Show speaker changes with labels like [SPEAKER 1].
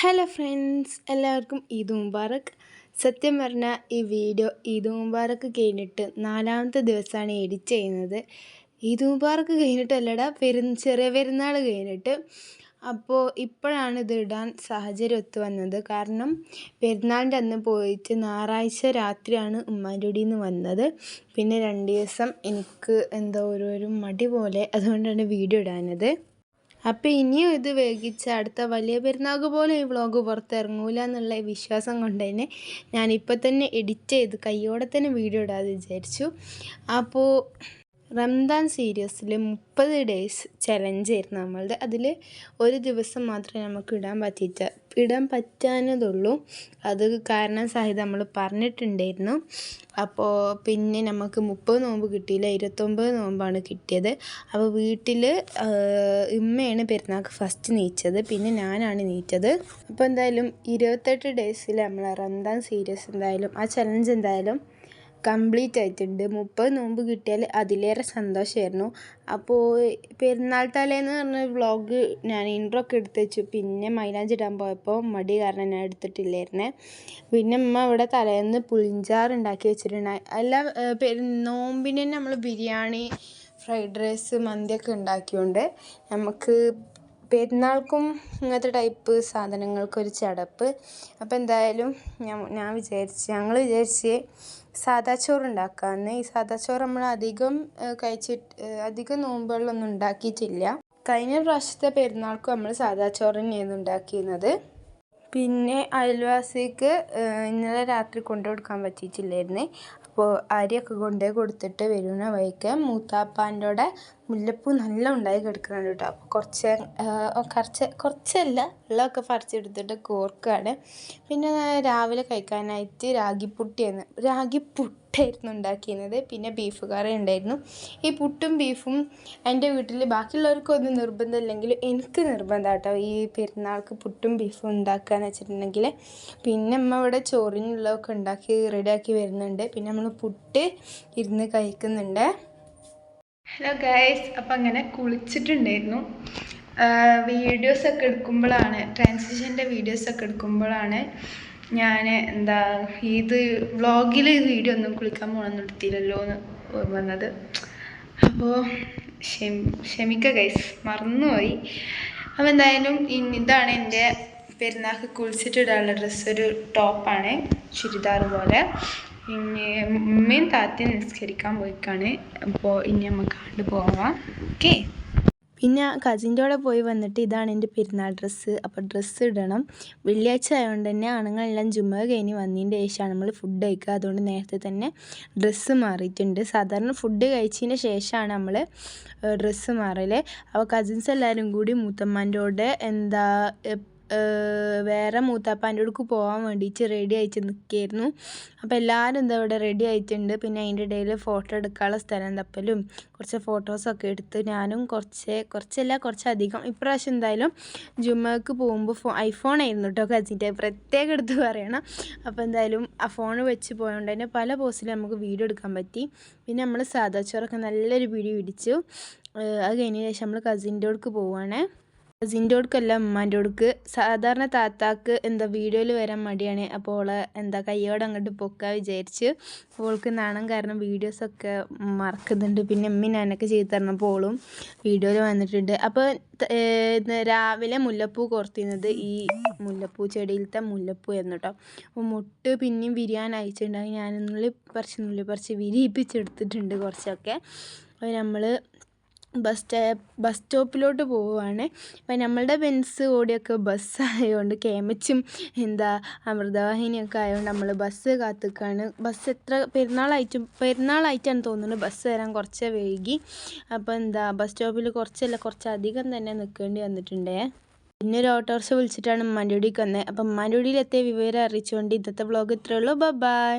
[SPEAKER 1] Hello friends, എല്ലാവർക്കും ഈദ് മുബാറക്ക്. സത്യം പറഞ്ഞാൽ ഈ വീഡിയോ ഈദ് മുബാറക്ക് കഴിഞ്ഞിട്ട് 4ാമത്തെ ദിവസമാണ് എഡിറ്റ് ചെയ്യുന്നത്. ഈദ് മുബാറക്ക് കഴിഞ്ഞിട്ടല്ലടാ, ചെറിയ പെരുന്നാൾ കഴിഞ്ഞിട്ട്. അപ്പോൾ ഇപ്പോഴാണ് ഇത് ഇടാൻ സാഹചര്യം ഒത്തു വന്നത്. കാരണം പെരുന്നാളിൻ്റെ അന്ന് പോയിട്ട് ഞായറാഴ്ച രാത്രിയാണ് ഉമ്മാൻ്റെ കൂടെ നിന്ന് വന്നത്. പിന്നെ 2 ദിവസം എനിക്ക് എന്തോ ഒരു മടി പോലെ, അതുകൊണ്ടാണ് വീഡിയോ ഇടാനത്. അപ്പോൾ ഇനിയും ഇത് വൈകിച്ച് അടുത്ത വലിയ പെരുന്നാൾക്ക് പോലും ഈ വ്ളോഗ് പുറത്തിറങ്ങൂല എന്നുള്ള വിശ്വാസം കൊണ്ട് തന്നെ ഞാനിപ്പോൾ തന്നെ എഡിറ്റ് ചെയ്ത് കയ്യോടെ തന്നെ വീഡിയോ ഇടാതെ വിചാരിച്ചു. അപ്പോൾ റംദാൻ സീരീസിൽ 30 ഡേയ്സ് ചലഞ്ച് ആയിരുന്നു നമ്മളത്. അതിൽ ഒരു ദിവസം മാത്രമേ നമുക്ക് ഇടാൻ പറ്റാനതുള്ളൂ. അത് കാരണം സഹിതം നമ്മൾ പറഞ്ഞിട്ടുണ്ടായിരുന്നു. അപ്പോൾ പിന്നെ നമുക്ക് 30 നോമ്പ് കിട്ടിയില്ല, 29 നോമ്പാണ് കിട്ടിയത്. അപ്പോൾ വീട്ടിൽ ഉമ്മയാണ് പെരുന്നാൾക്ക് ഫസ്റ്റ് നീച്ചത്, പിന്നെ ഞാനാണ് നീച്ചത്. അപ്പോൾ എന്തായാലും 28 ഡേയ്സിൽ നമ്മൾ റംദാൻ സീരീസ് എന്തായാലും ആ ചലഞ്ച് എന്തായാലും കംപ്ലീറ്റ് ആയിട്ടുണ്ട്. 30 നോമ്പ് കിട്ടിയാൽ അതിലേറെ സന്തോഷമായിരുന്നു. അപ്പോൾ പെരുന്നാൾ തലേന്ന് പറഞ്ഞ വ്ളോഗ് ഞാൻ ഇൻട്രോ ഒക്കെ എടുത്ത് വെച്ചു. പിന്നെ മൈലാഞ്ചി ഇടാൻ പോയപ്പോൾ മടി കാരണം ഞാൻ എടുത്തിട്ടില്ലായിരുന്നേ. പിന്നെ അമ്മ ഇവിടെ തലേന്ന് പുളിഞ്ചാറ് ഉണ്ടാക്കി വെച്ചിട്ടുണ്ടായി. നോമ്പിന് തന്നെ നമ്മൾ ബിരിയാണി, ഫ്രൈഡ് റൈസ്, മന്തിയൊക്കെ ഉണ്ടാക്കിയോണ്ട് നമുക്ക് പെരുന്നാൾക്കും ഇങ്ങനത്തെ ടൈപ്പ് സാധനങ്ങൾക്കൊരു ചടപ്പ്. അപ്പോൾ എന്തായാലും ഞങ്ങൾ വിചാരിച്ച് സാദാ ചോറ് ഉണ്ടാക്കാമെന്ന്. ഈ സാദാ ചോറ് നമ്മൾ അധികം നോമ്പുകളിലൊന്നും ഉണ്ടാക്കിയിട്ടില്ല. കഴിഞ്ഞ പ്രാവശ്യത്തെ പെരുന്നാൾക്കും നമ്മൾ സാദാ ചോറ് തന്നെയായിരുന്നു ഉണ്ടാക്കിയിരുന്നത്. പിന്നെ അയൽവാസിക്ക് ഇന്നലെ രാത്രി കൊണ്ടുകൊടുക്കാൻ പറ്റിയിട്ടില്ലായിരുന്നേ. അപ്പോൾ അരിയൊക്കെ കൊണ്ടുപോയി കൊടുത്തിട്ട് വരുന്ന വഴിക്ക് മൂത്താപ്പാൻ്റെ കൂടെ മുല്ലപ്പൂ നല്ല ഉണ്ടായി കിടക്കുന്നുണ്ട് കേട്ടോ. അപ്പോൾ കുറച്ചല്ല വെള്ളമൊക്കെ പറിച്ചെടുത്തിട്ട് കോർക്കുകയാണ്. പിന്നെ രാവിലെ കഴിക്കാനായിട്ട് രാഗിപ്പുട്ടായിരുന്നു ഉണ്ടാക്കിയിരുന്നത്. പിന്നെ ബീഫ് കറി ഉണ്ടായിരുന്നു. ഈ പുട്ടും ബീഫും എൻ്റെ വീട്ടിൽ ബാക്കിയുള്ളവർക്കൊന്നും നിർബന്ധമില്ലെങ്കിൽ എനിക്ക് നിർബന്ധം കേട്ടോ, ഈ പെരുന്നാൾക്ക് പുട്ടും ബീഫും ഉണ്ടാക്കുകയെന്ന് വെച്ചിട്ടുണ്ടെങ്കിൽ. പിന്നെ അമ്മ ഇവിടെ ചോറിനുള്ളതൊക്കെ ഉണ്ടാക്കി റെഡിയാക്കി വരുന്നുണ്ട്. പിന്നെ നമ്മൾ പുട്ട് ഇരുന്ന് കഴിക്കുന്നുണ്ട്. ഹലോ ഗൈസ്, അപ്പം അങ്ങനെ കുളിച്ചിട്ടുണ്ടായിരുന്നു. വീഡിയോസൊക്കെ എടുക്കുമ്പോഴാണ്, ട്രാൻസിഷൻ്റെ വീഡിയോസൊക്കെ എടുക്കുമ്പോഴാണ് ഞാൻ ഇത് വ്ളോഗിൽ വീഡിയോ ഒന്നും കുളിക്കാൻ പോകണമെന്ന് എടുത്തില്ലല്ലോ എന്ന് വന്നത്. അപ്പോൾ ക്ഷമിക്കുക ഗൈസ്, മറന്നുപോയി. അപ്പോൾ എന്തായാലും ഇതാണ് എൻ്റെ പെരുന്നാൾക്ക് കുളിച്ചിട്ടിടാനുള്ള ഡ്രസ്സ്. ഒരു ടോപ്പാണ്, ചുരിദാർ പോലെ. ഇനി ഉമ്മയും താത്തയും നിസ്കരിക്കാൻ പോയിക്കാണ്. അപ്പോൾ ഇനി നമുക്ക് കണ്ടു പോവാം. ഓക്കെ. പിന്നെ കസിൻ്റെ കൂടെ പോയി വന്നിട്ട് ഇതാണ് എൻ്റെ പെരുന്നാൾ ഡ്രസ്സ്. അപ്പോൾ ഡ്രസ്സ് ഇടണം. വെള്ളിയാഴ്ച ആയതുകൊണ്ട് തന്നെ ആണുങ്ങളെല്ലാം ജുമ്മ കഴിഞ്ഞ് വന്നതിൻ്റെ ശേഷമാണ് നമ്മൾ ഫുഡ് കഴിക്കുക. അതുകൊണ്ട് നേരത്തെ തന്നെ ഡ്രസ്സ് മാറിയിട്ടുണ്ട്. സാധാരണ ഫുഡ് കഴിച്ചതിന് ശേഷമാണ് നമ്മൾ ഡ്രസ്സ് മാറൽ. അപ്പോൾ കസിൻസ് എല്ലാവരും കൂടി മൂത്തമ്മാൻ്റെ കൂടെ വേറെ മൂത്താപ്പാൻ്റെ അടുക്ക് പോകാൻ വേണ്ടിയിട്ട് റെഡി ആയിട്ട് നിൽക്കുകയായിരുന്നു. അപ്പോൾ എല്ലാവരും ഇവിടെ റെഡി ആയിട്ടുണ്ട്. പിന്നെ അതിൻ്റെ ഇടയിൽ ഫോട്ടോ എടുക്കാനുള്ള സ്ഥലം തപ്പലും കുറച്ച് ഫോട്ടോസൊക്കെ എടുത്ത് ഞാനും കുറച്ചധികം ഇപ്രാവശ്യം എന്തായാലും ജുമ്മക്ക് പോകുമ്പോൾ ഐഫോൺ ആയിരുന്നു കേട്ടോ കസിൻ്റെ, പ്രത്യേകം എടുത്ത് പറയണം. അപ്പോൾ എന്തായാലും ആ ഫോൺ വെച്ച് പോയതുകൊണ്ട് തന്നെ പല പോസ്റ്റിലും നമുക്ക് വീഡിയോ എടുക്കാൻ പറ്റി. പിന്നെ നമ്മൾ സാദാ ചോറൊക്കെ നല്ലൊരു വീഡിയോ പിടിച്ചു. അത് കഴിഞ്ഞ ശേഷം നമ്മൾ കസിൻ്റെ അടുക്ക് പോവുകയാണ്. കസിൻ്റെ അടുക്കല്ല, ഉമ്മാൻ്റെ അടുക്ക്. സാധാരണ താത്താക്ക് വീഡിയോയിൽ വരാൻ മടിയാണ്. അപ്പോൾ ഓളെ കയ്യോടെ അങ്ങോട്ട് പൊക്കാൻ വിചാരിച്ച്. ഓൾക്ക് നാണം കാരണം വീഡിയോസൊക്കെ മറക്കുന്നുണ്ട്. പിന്നെ ഞാനൊക്കെ ചെയ്ത് തരണപ്പോൾ ഓളും വീഡിയോയിൽ വന്നിട്ടുണ്ട്. അപ്പോൾ രാവിലെ മുല്ലപ്പൂ കോർത്തിരുന്നത് ഈ മുല്ലപ്പൂ ചെടിയിലത്തെ മുല്ലപ്പൂ ആയിരുന്നു കേട്ടോ. അപ്പോൾ മുട്ട് പിന്നെയും വിരിയാൻ അയച്ചിട്ടുണ്ടായി. ഞാൻ നുള്ളി പറിച്ച് വിരിയിപ്പിച്ചെടുത്തിട്ടുണ്ട് കുറച്ചൊക്കെ. അപ്പോൾ നമ്മൾ ബസ് സ്റ്റോപ്പിലോട്ട് പോവുകയാണ്. അപ്പം നമ്മളുടെ ബെൻസ് ഓടിയൊക്കെ ബസ്സായതുകൊണ്ട് കേമച്ചും അമൃതവാഹിനിയൊക്കെ ആയതുകൊണ്ട് നമ്മൾ ബസ് കാത്തുനിൽക്കുകയാണ്. ബസ് പെരുന്നാളായിട്ടാണ് തോന്നുന്നത് ബസ് വരാൻ കുറച്ച് വൈകി. അപ്പോൾ ബസ് സ്റ്റോപ്പിൽ കുറച്ചധികം തന്നെ നിൽക്കേണ്ടി വന്നിട്ടുണ്ടേ. പിന്നെ ഒരു ഓട്ടോറിക്ഷ വിളിച്ചിട്ടാണ് ഉമ്മാൻ്റെ കൂടിക്ക് വന്നത്. അപ്പം ഉമ്മാൻ്റെ കൂടിയിലെത്തിയ വിവരം അറിയിച്ചുകൊണ്ട് ഇന്നത്തെ വ്ളോഗ് ഇത്രയേ ഉള്ളൂ. ബൈ.